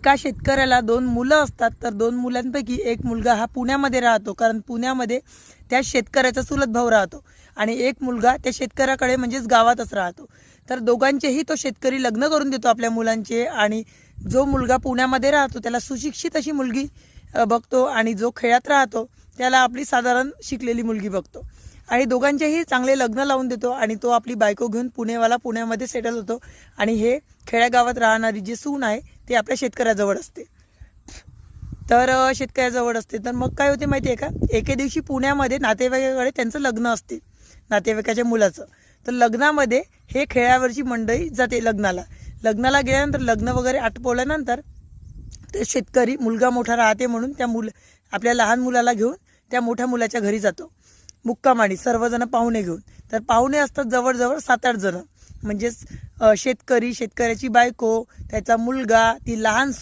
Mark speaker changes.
Speaker 1: एका शेतकऱ्याला 2 मुलं असतात, तर 2 मुलांपैकी एक मुलगा हा पुण्यामध्ये राहतो, कारण पुण्यामध्ये त्या शेतकऱ्याचा चुलत भाऊ राहतो आणि एक मुलगा त्या शेतकऱ्याकडे म्हणजेच गावातच राहतो. तर दोघांचेही तो शेतकरी लग्न करून देतो आपल्या मुलांचे, आणि जो मुलगा पुण्यामध्ये राहतो त्याला सुशिक्षित अशी मुलगी बघतो, आणि जो खेड्यात राहतो त्याला आपली साधारण शिकलेली मुलगी बघतो, आणि दोघांचेही चांगले लग्न लावून देतो, आणि तो आपली बायको घेऊन पुण्यामध्ये सेटल होतो. आणि हे खेड्यागावात राहणारी जी सून आहे ते आपल्या शेतकऱ्याजवळ असते. तर शेतकऱ्याजवळ असते. तर मग काय होते माहिती आहे का, एके दिवशी पुण्यामध्ये नातेवाईकाकडे त्यांचं लग्न असते, नातेवाईकाच्या मुलाचं. तर लग्नामध्ये हे खेड्यावरची मंडळी जाते लग्नाला गेल्यानंतर लग्न वगैरे आटोपल्यानंतर ते शेतकरी मुलगा मोठा राहते म्हणून आपल्या लहान मुलाला घेऊन त्या मोठ्या मुलाच्या घरी जातो मुक्कामाडी, सर्वजण पाहुणे घेऊन. तर पाहुणे असतात जवळजवळ 7-8 जण, म्हणजेच शेतकरी, शेतकऱ्याची बायको, त्याचा मुलगा, ती लहान